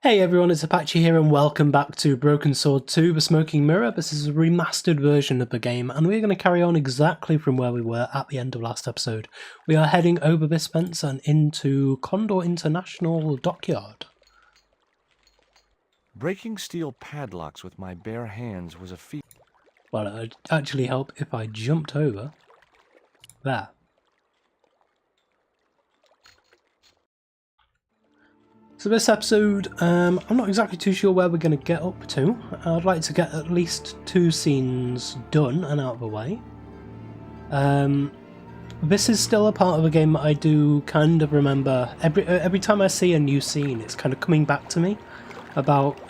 Hey everyone, it's Apache here and welcome back to Broken Sword 2, The Smoking Mirror. This is a remastered version of the game and we're going to carry on exactly from where we were at the end of last episode. We are heading over this fence and into Condor International Dockyard. Breaking steel padlocks with my bare hands was a feat. Well, it would actually help if I jumped over there. So this episode, I'm not exactly too sure where we're going to get up to. I'd like to get at least 2 scenes done and out of the way. This is still a part of the game that I do kind of remember. Every time I see a new scene, it's kind of coming back to me about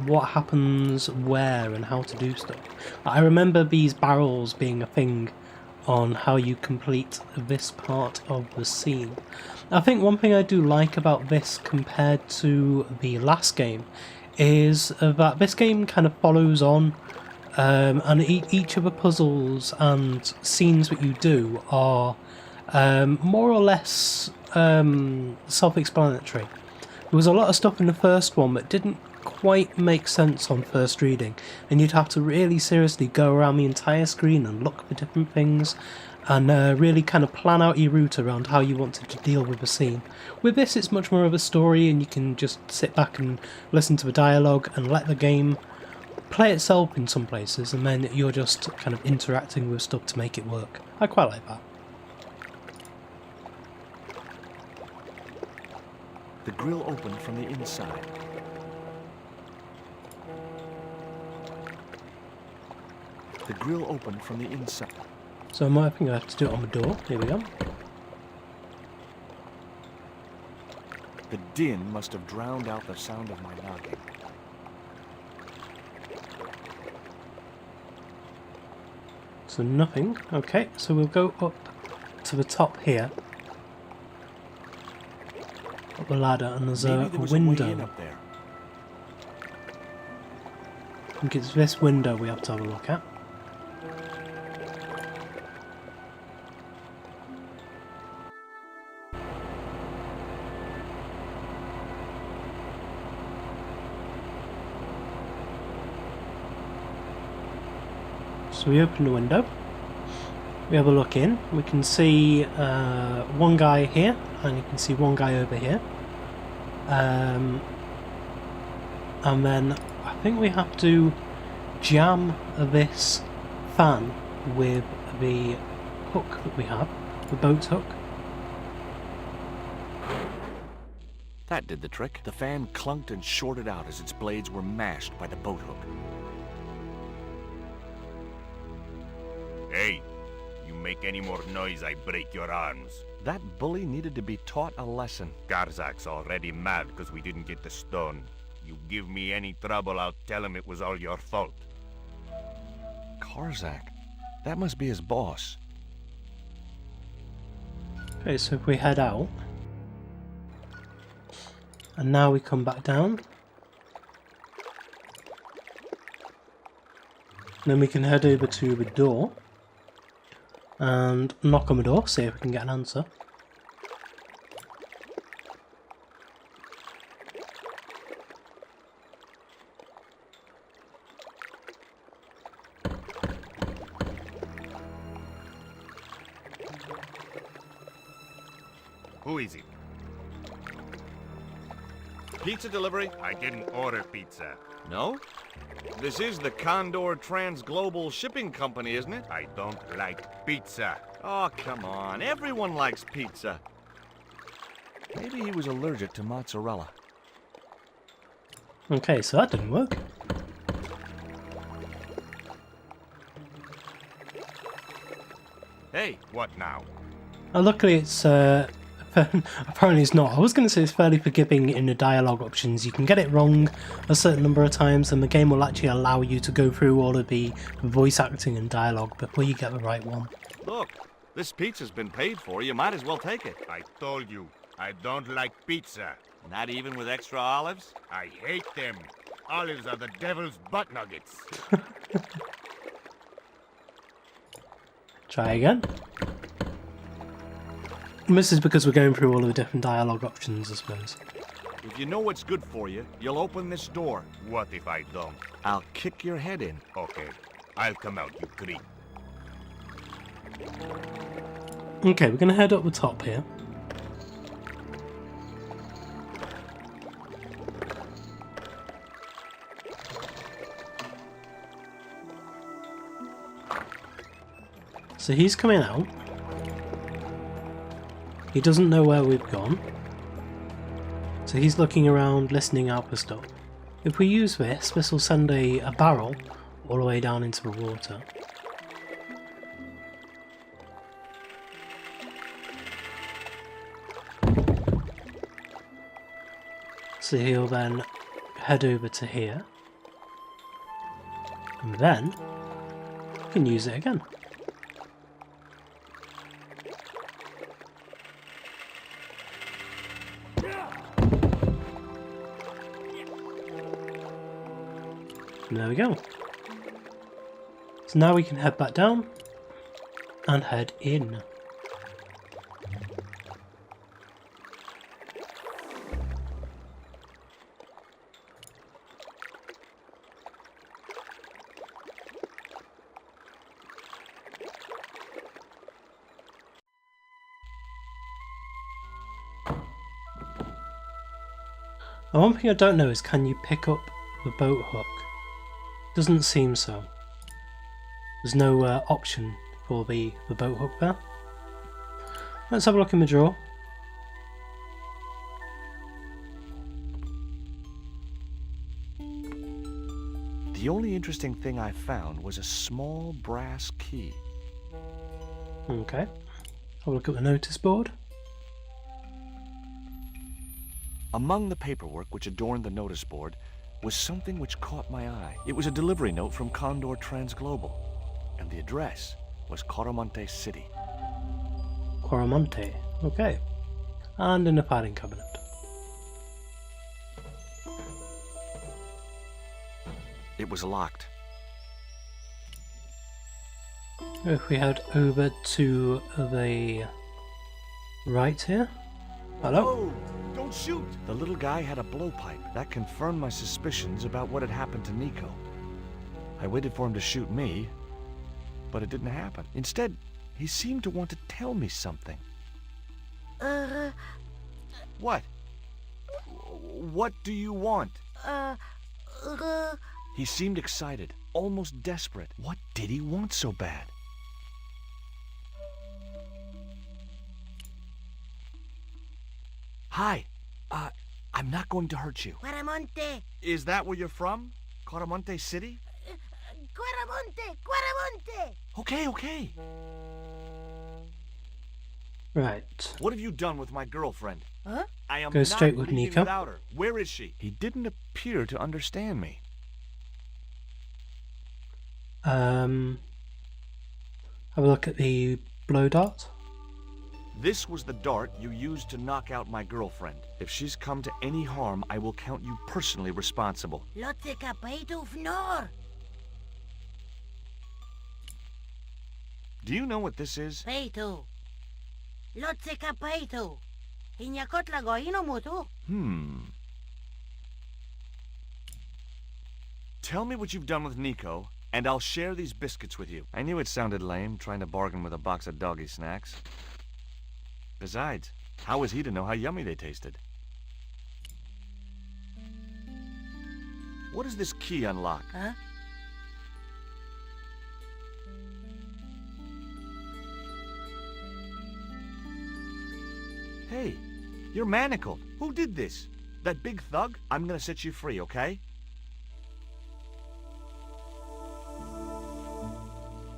what happens where and how to do stuff. I remember these barrels being a thing on how you complete this part of the scene. I think one thing I do like about this compared to the last game is that this game kind of follows on and each of the puzzles and scenes that you do are more or less self-explanatory. There was a lot of stuff in the first one that didn't quite make sense on first reading, and you'd have to really seriously go around the entire screen and look for different things and really kind of plan out your route around how you wanted to deal with the scene. With this it's much more of a story and you can just sit back and listen to the dialogue and let the game play itself in some places, and then you're just kind of interacting with stuff to make it work. I quite like that. The grill opened from the inside. The grill opened from the inside. So I think I have to do it on the door. Here we go. The din must have drowned out the sound of my knocking. So nothing. Okay, so we'll go up to the top here. Up the ladder, and there's a window. Up there. I think it's this window we have to have a look at. So we open the window, we have a look in, we can see one guy here, and you can see one guy over here. And then I think we have to jam this fan with the hook that we have, the boat hook. That did the trick. The fan clunked and shorted out as its blades were mashed by the boat hook. Hey, you make any more noise, I break your arms. That bully needed to be taught a lesson. Garzak's already mad because we didn't get the stone. You give me any trouble, I'll tell him it was all your fault. Karzak? That must be his boss. Okay, so if we head out, and now we come back down, then we can head over to the door and knock on the door, see if we can get an answer. Who is it? Pizza delivery? I didn't order pizza. No? This is the Condor Transglobal Shipping Company, isn't it? I don't like pizza. Oh, come on. Everyone likes pizza. Maybe he was allergic to mozzarella. Okay, so that didn't work. Hey, What now? Luckily it's apparently it's not. I was going to say it's fairly forgiving in the dialogue options. You can get it wrong a certain number of times and the game will actually allow you to go through all of the voice acting and dialogue before you get the right one. look. This pizza's been paid for. You might as well take it. I told you, I don't like pizza. Not even with extra olives? I hate them. Olives are the devil's butt nuggets. Try again. And this is because we're going through all of the different dialogue options, I suppose. If you know what's good for you, you'll open this door. What if I don't? I'll kick your head in. Okay, I'll come out, you creep. Okay, we're going to head up the top here. So he's coming out. He doesn't know where we've gone. So he's looking around, listening out for stuff. If we use this, this will send a barrel all the way down into the water. So he'll then head over to here. And then we can use it again. And there we go. So now we can head back down and head in. And one thing I don't know is, can you pick up the boat hook? Doesn't seem so. There's no option for the boat hook there. Let's have a look in the drawer. The only interesting thing I found was a small brass key. Okay. Have a look at the notice board. Among the paperwork which adorned the notice board was something which caught my eye. It was a delivery note from Condor Transglobal, and the address was Coromante City. Coromante. Okay. And in the filing cabinet. It was locked. If we head over to the right here. Hello? Oh, don't shoot! The little guy had a blowpipe. That confirmed my suspicions about what had happened to Nico. I waited for him to shoot me, but it didn't happen. Instead, he seemed to want to tell me something. What? What do you want? He seemed excited, almost desperate. What did he want so bad? Hi. I'm not going to hurt you. Guaramonte! Is that where you're from? Coromante City? Guaramonte! Guaramonte! Okay. Right. What have you done with my girlfriend? Huh? I am Go straight not with leaving Nico. without her. Where is she? He didn't appear to understand me. Have a look at the blow dart. This was the dart you used to knock out my girlfriend. If she's come to any harm, I will count you personally responsible. Lotse kapaitu fnor! Do you know what this is? Peitu! Lotse kapaitu! Inyakot lagoino mutu! Tell me what you've done with Nico, and I'll share these biscuits with you. I knew it sounded lame, trying to bargain with a box of doggy snacks. Besides, how was he to know how yummy they tasted? What does this key unlock? Huh? Hey, you're manacled. Who did this? That big thug? I'm gonna set you free, okay?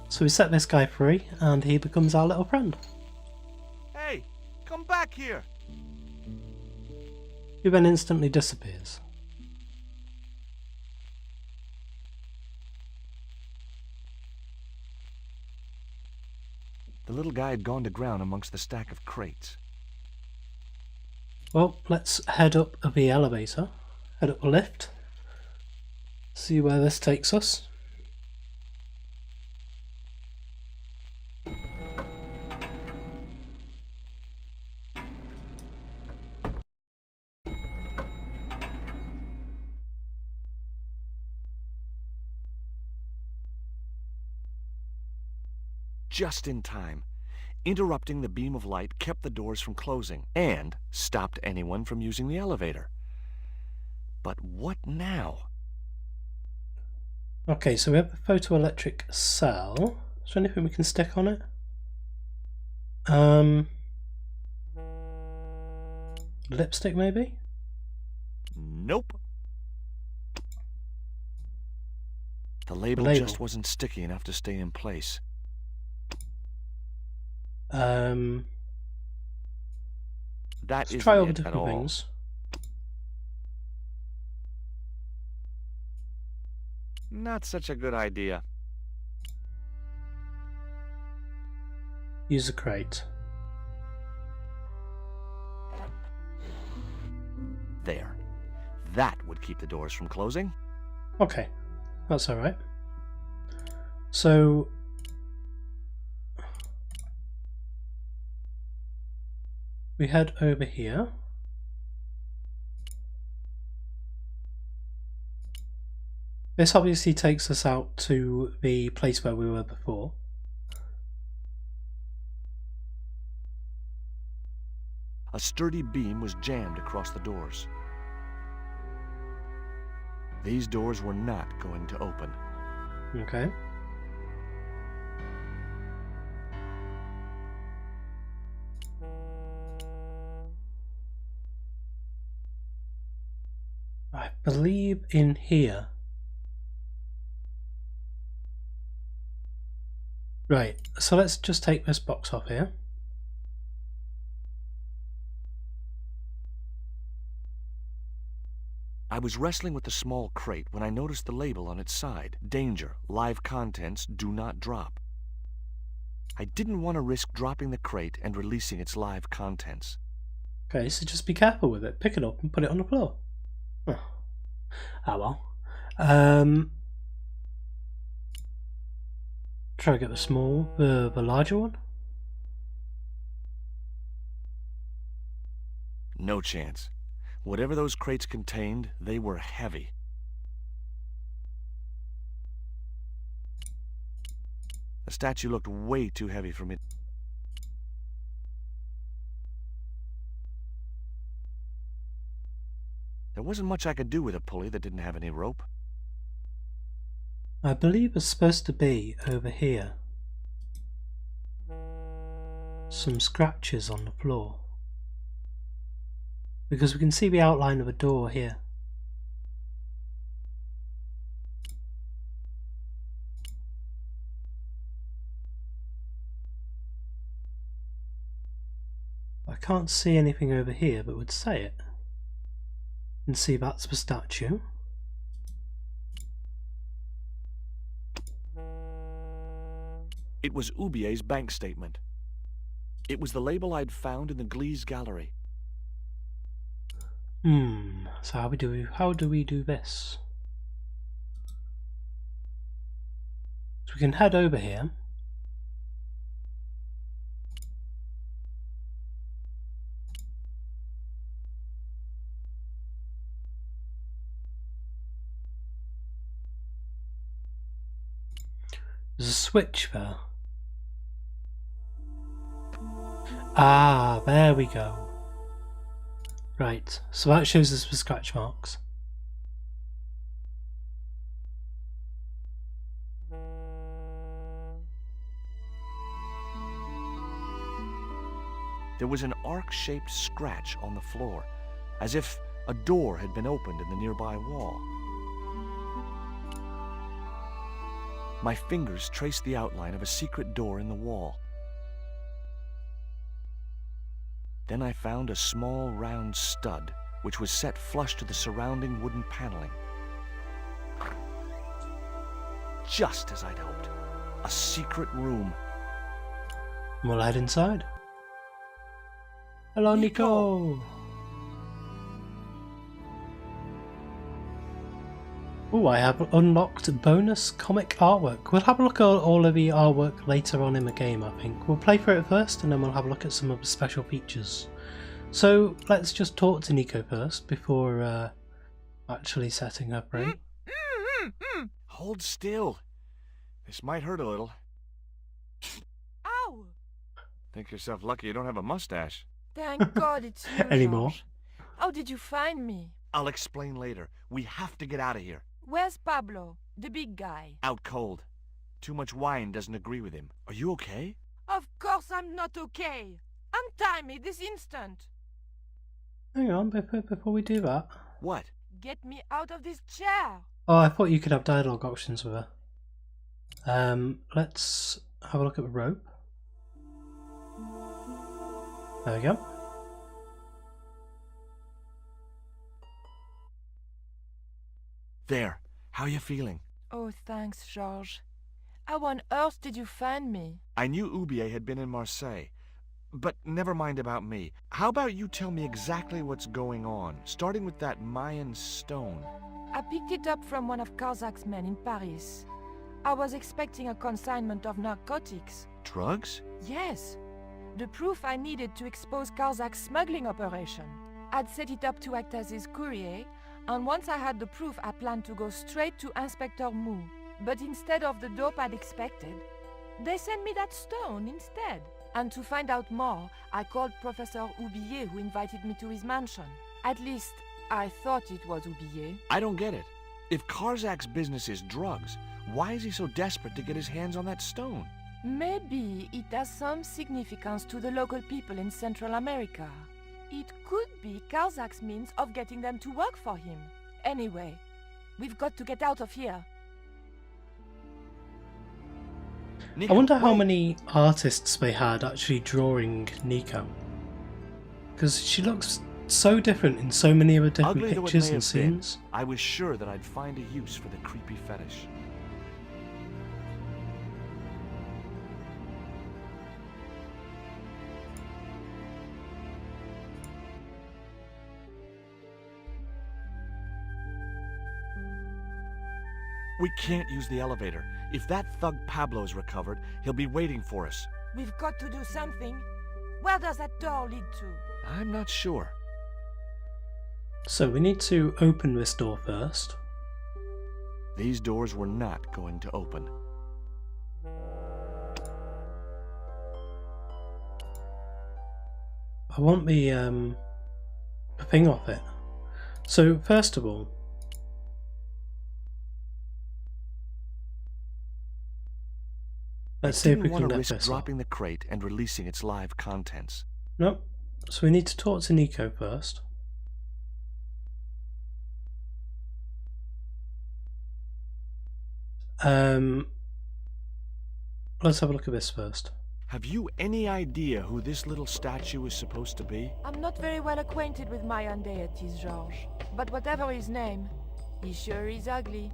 So we set this guy free and he becomes our little friend. Hey, come back here! Who then instantly disappears. The little guy had gone to ground amongst the stack of crates. Well, let's head up the elevator, head up the lift, see where this takes us. just in time. Interrupting the beam of light kept the doors from closing and stopped anyone from using the elevator. But what now? Okay, so we have the photoelectric cell. Is there anything we can stick on it? Lipstick maybe? Nope. The label just wasn't sticky enough to stay in place. That Let's isn't try all the it at different all. things. Not such a good idea. Use a crate. There. That would keep the doors from closing. Okay, that's alright. So we head over here. This obviously takes us out to the place where we were before. A sturdy beam was jammed across the doors. These doors were not going to open. Okay. I believe in here. Right, so let's just take this box off here. I was wrestling with the small crate when I noticed the label on its side. Danger, live contents, do not drop. I didn't want to risk dropping the crate and releasing its live contents. Okay, so just be careful with it. Pick it up and put it on the floor. Oh, well. Try to get the larger one. No chance. Whatever those crates contained, they were heavy. The statue looked way too heavy for me. There wasn't much I could do with a pulley that didn't have any rope. I believe it's supposed to be over here. Some scratches on the floor. Because we can see the outline of a door here. I can't see anything over here but would say it. And see that's the statue. It was Ubier's bank statement. It was the label I'd found in the Glee's gallery. So how do we do this? So we can head over here. There's a switch there. Ah, there we go. Right, so that shows us the scratch marks. There was an arc-shaped scratch on the floor, as if a door had been opened in the nearby wall. My fingers traced the outline of a secret door in the wall. Then I found a small round stud, which was set flush to the surrounding wooden paneling. Just as I'd hoped. A secret room. We'll head inside. Hello, Nico! Oh, I have unlocked bonus comic artwork. We'll have a look at all of the artwork later on in the game, I think. We'll play through it first and then we'll have a look at some of the special features. So let's just talk to Nico first before actually setting her free. Hold still. This might hurt a little. Think yourself lucky you don't have a mustache. Thank God it's you, Anymore. George. How did you find me? I'll explain later. We have to get out of here. Where's Pablo, the big guy? Out cold. Too much wine doesn't agree with him. Are you okay? Of course I'm not okay. Untie me this instant. Hang on, before we do that. What? Get me out of this chair. Oh, I thought you could have dialogue options with her. Let's have a look at the rope. There we go. There. How are you feeling? Oh, thanks, George. How on earth did you find me? I knew Ubier had been in Marseille. But never mind about me. How about you tell me exactly what's going on, starting with that Mayan stone? I picked it up from one of Karzak's men in Paris. I was expecting a consignment of narcotics. Drugs? Yes. The proof I needed to expose Karzak's smuggling operation. I'd set it up to act as his courier, and once I had the proof, I planned to go straight to Inspector Mou. But instead of the dope I'd expected, they sent me that stone instead. And to find out more, I called Professor Ubier, who invited me to his mansion. At least, I thought it was Ubier. I don't get it. If Karzak's business is drugs, why is he so desperate to get his hands on that stone? Maybe it has some significance to the local people in Central America. It could be Karzak's means of getting them to work for him. Anyway, we've got to get out of here. I wonder how many artists they had actually drawing Nico. Because she looks so different in so many of the different Ugly though it pictures may and have been, scenes. I was sure that I'd find a use for the creepy fetish. We can't use the elevator. If that thug Pablo's recovered, he'll be waiting for us. We've got to do something. Where does that door lead to? I'm not sure. So we need to open this door first. These doors were not going to open. I want the thing off it. So first of all, let's see if we can want to lift risk this dropping the crate and releasing its live contents. Nope. So we need to talk to Nico first. Let's have a look at this first. Have you any idea who this little statue is supposed to be? I'm not very well acquainted with Mayan deities, George. But whatever his name, he sure is ugly.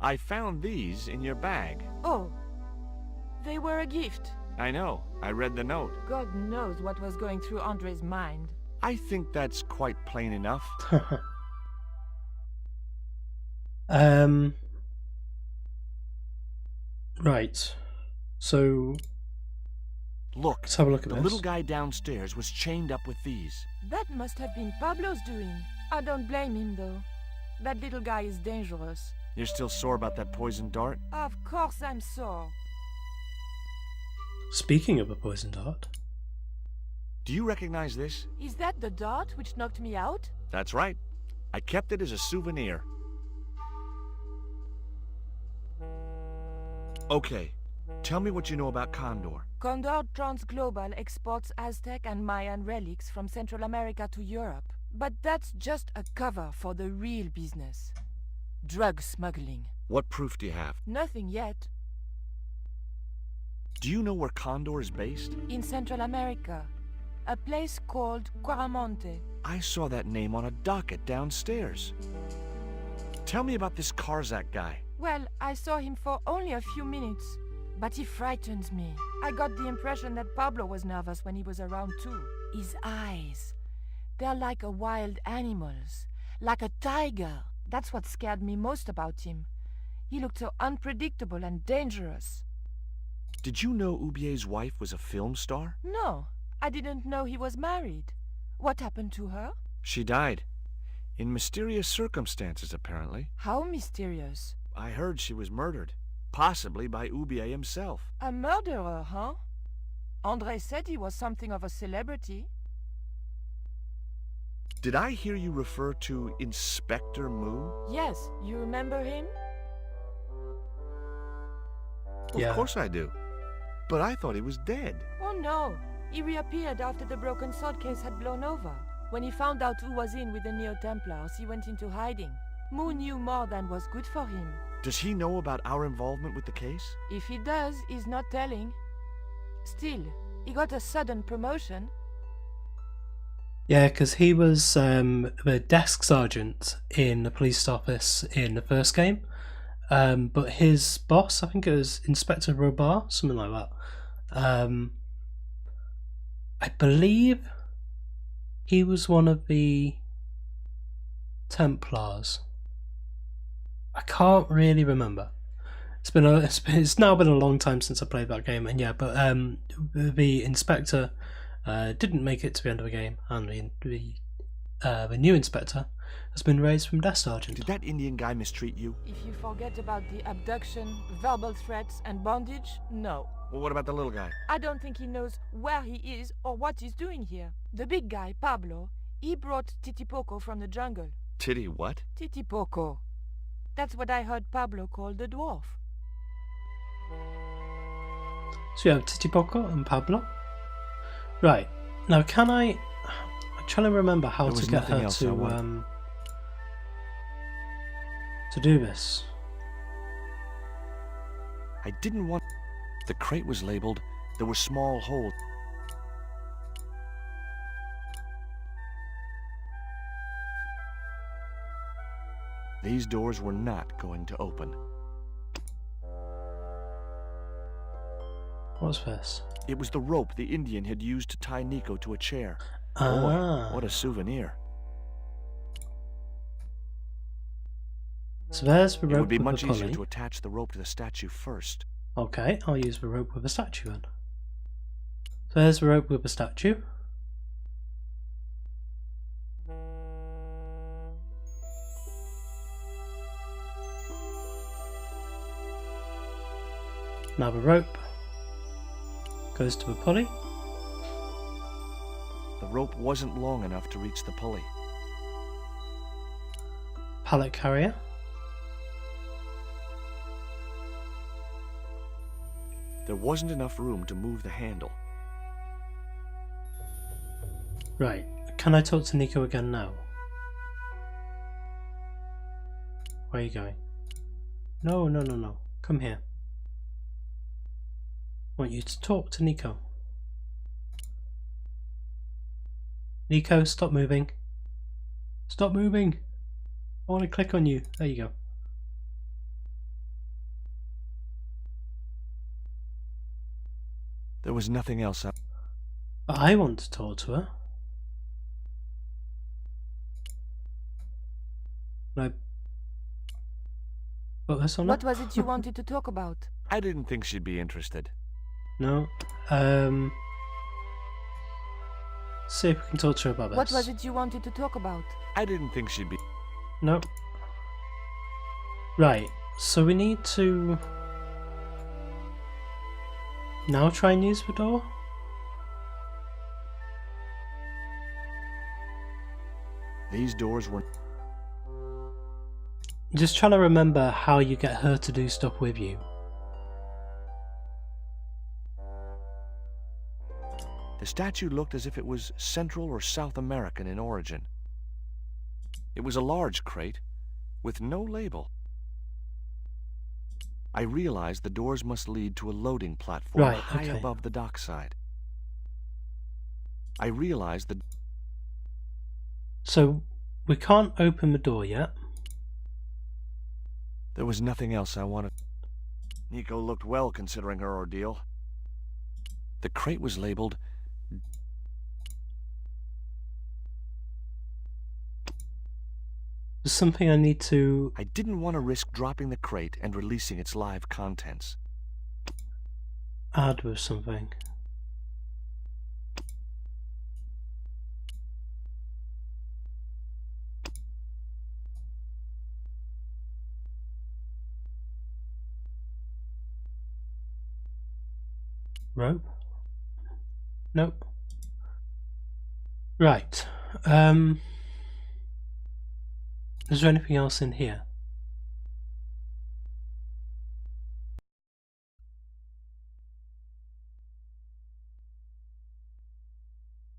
I found these in your bag. Oh, they were a gift. I know. I read the note. God knows what was going through Andre's mind. I think that's quite plain enough. Right. So Look, let's have a look at the this. little guy downstairs was chained up with these. That must have been Pablo's doing. I don't blame him, though. That little guy is dangerous. You're still sore about that poison dart? Of course I'm sore. Speaking of a poison dart, Do you recognize this? Is that the dart which knocked me out? That's right. I kept it as a souvenir. Okay, tell me what you know about Condor. Condor Transglobal exports Aztec and Mayan relics from Central America to Europe. But that's just a cover for the real business. Drug smuggling. What proof do you have? Nothing yet. Do you know where Condor is based? In Central America. A place called Quaramonte. I saw that name on a docket downstairs. Tell me about this Karzak guy. Well, I saw him for only a few minutes, but he frightens me. I got the impression that Pablo was nervous when he was around too. His eyes, they're like a wild animal's, like a tiger. That's what scared me most about him. He looked so unpredictable and dangerous. Did you know Ubier's wife was a film star? No, I didn't know he was married. What happened to her? She died. In mysterious circumstances, apparently. How mysterious. I heard she was murdered. Possibly by Oubier himself. A murderer, huh? André said he was something of a celebrity. Did I hear you refer to Inspector Moo? Yes, you remember him? Yeah. Of course I do. But I thought he was dead. Oh no, he reappeared after the broken sword case had blown over. When he found out who was in with the Neo-Templars, he went into hiding. Moo knew more than was good for him. Does he know about our involvement with the case? If he does, he's not telling. Still, he got a sudden promotion. Yeah, because he was the desk sergeant in the police office in the first game. But his boss, I think it was Inspector Robar, something like that. I believe he was one of the Templars. I can't really remember. It's now been a long time since I played that game, and yeah, but the Inspector didn't make it to the end of the game, and the new Inspector has been raised from desk sergeant. Did that Indian guy mistreat you? If you forget about the abduction, verbal threats, and bondage, no. Well, what about the little guy? I don't think he knows where he is or what he's doing here. The big guy, Pablo, he brought Titipoco from the jungle. Titty what? Titipoco. That's what I heard Pablo call the dwarf. So we have Titipoco and Pablo. Right, now I'm trying to remember how There to was get nothing her else I wanted. to do this. I didn't want... The crate was labeled. There were small holes. These doors were not going to open. What's this? It was the rope the Indian had used to tie Nico to a chair. Ah. Boy, what a souvenir. So there's the It rope would be with much the easier pulley. to attach the rope to the statue first. Okay, I'll use the rope with the statue then. So there's the rope with the statue. Now the rope goes to the pulley. The rope wasn't long enough to reach the pulley. Pallet carrier. There wasn't enough room to move the handle. Right, can I talk to Nico again now? Where are you going? No, no, no, no. Come here. I want you to talk to Nico. Nico, stop moving. Stop moving. I want to click on you. There you go. There was nothing else. But I want to talk to her. No. Put this on What her? was it you wanted to talk about? I didn't think she'd be interested. No. See if we can talk to her about this. What was it you wanted to talk about? I didn't think she'd be... No. Right, so we need to now try and use the door? These doors were... Just trying to remember how you get her to do stuff with you. The statue looked as if it was Central or South American in origin. It was a large crate with no label. I realized the doors must lead to a loading platform Right, high okay. above the dockside. I realized that... So we can't open the door yet. There was nothing else I wanted. Nico looked well considering her ordeal. The crate was labeled... There's something I need to I didn't want to risk dropping the crate and releasing its live contents. add with something. Rope? Nope. Right. Is there anything else in here?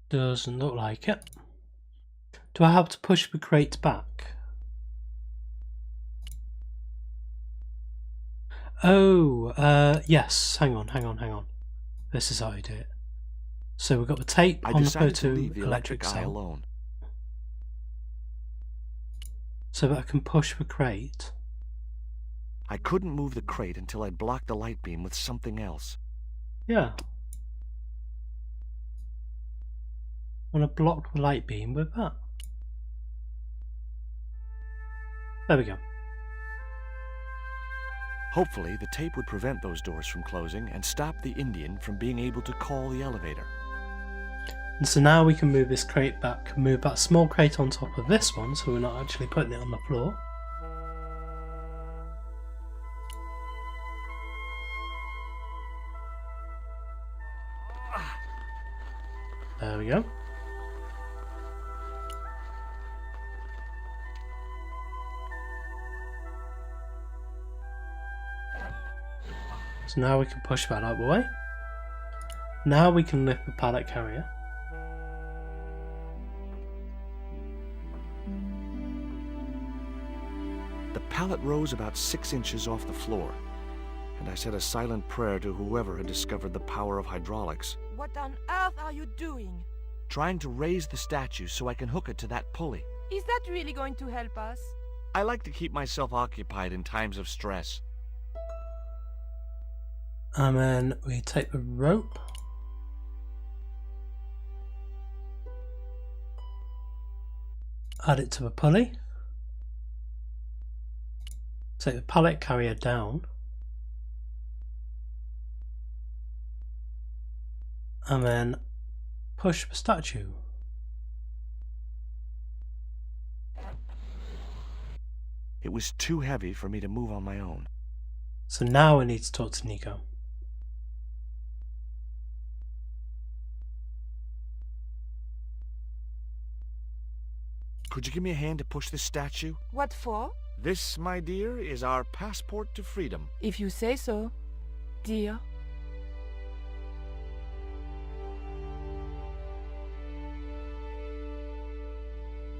Doesn't look like it. Do I have to push the crate back? Oh, yes. Hang on. This is how I do it. So we've got the tape I on the decided to photo leave the electric electric eye cell, alone. so that I can push the crate. I couldn't move the crate until I'd blocked the light beam with something else. Yeah. I'm going to block the light beam with that. There we go. Hopefully, the tape would prevent those doors from closing and stop the Indian from being able to call the elevator. And so now we can move this crate back, move that small crate on top of this one, so we're not actually putting it on the floor. There we go. So now we can push that out of the way. Now we can lift the pallet carrier. The pallet rose about 6 inches off the floor, and I said a silent prayer to whoever had discovered the power of hydraulics. What on earth are you doing? Trying to raise the statue so I can hook it to that pulley. Is that really going to help us? I like to keep myself occupied in times of stress. And then we take the rope. Add it to the pulley. Take the pallet carrier down. And then push the statue. It was too heavy for me to move on my own. So now I need to talk to Nico. Could you give me a hand to push this statue? What for? This, my dear, is our passport to freedom. If you say so, dear.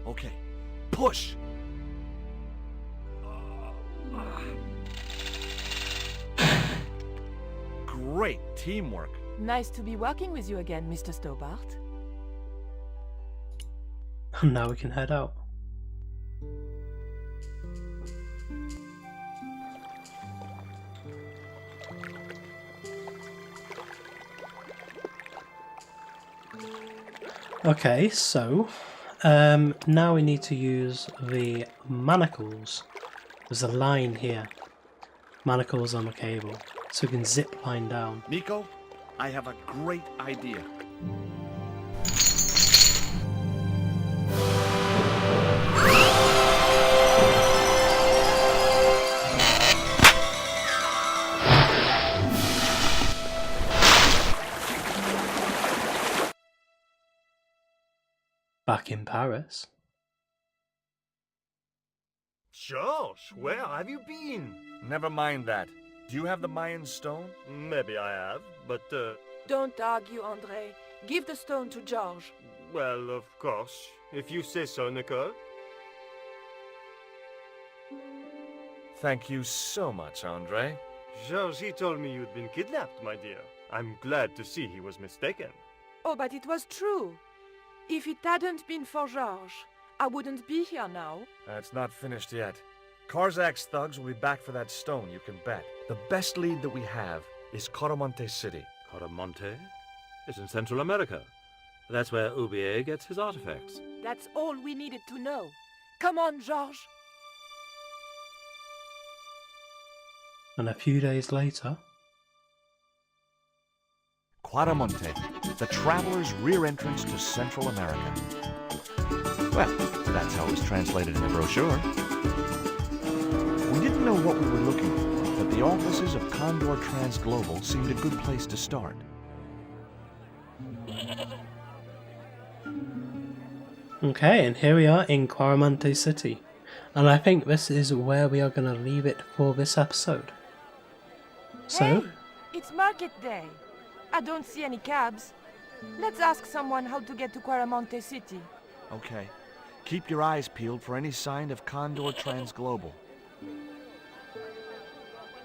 Okay, push! Great teamwork. Nice to be working with you again, Mr. Stobbart. And now we can head out. Okay, so now we need to use the manacles. There's a line here. Manacles on the cable, so we can zip line down. Nico, I have a great idea. Back in Paris. George, where have you been? Never mind that. Do you have the Mayan stone? Maybe I have, but, Don't argue, André. Give the stone to George. well, of course. If you say so, Nicole. Thank you so much, Andre. George, he told me you'd been kidnapped, my dear. I'm glad to see he was mistaken. Oh, but it was true. If it hadn't been for George, I wouldn't be here now. It's not finished yet. Karzak's thugs will be back for that stone, you can bet. The best lead that we have is Caramonte City. Caramonte is in Central America. That's where Ubier gets his artifacts. That's all we needed to know. Come on, George. And a few days later... Quaramonte, the traveler's rear entrance to Central America. Well, that's how it was translated in the brochure. We didn't know what we were looking for, but the offices of Condor Transglobal seemed a good place to start. Okay, and here we are in Quaramante City. And I think this is where we are going to leave it for this episode. So, Hey, it's market day. I don't see any cabs. Let's ask someone how to get to Quaramante City. Okay. Keep your eyes peeled for any sign of Condor Transglobal.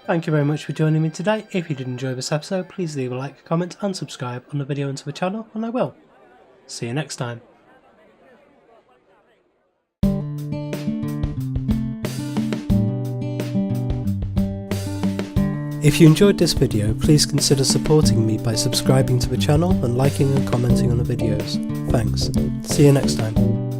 thank you very much for joining me today. If you did enjoy this episode, please leave a like, comment and subscribe on the video and to the channel, and I will. See you next time. If you enjoyed this video, please consider supporting me by subscribing to the channel and liking and commenting on the videos. Thanks. See you next time.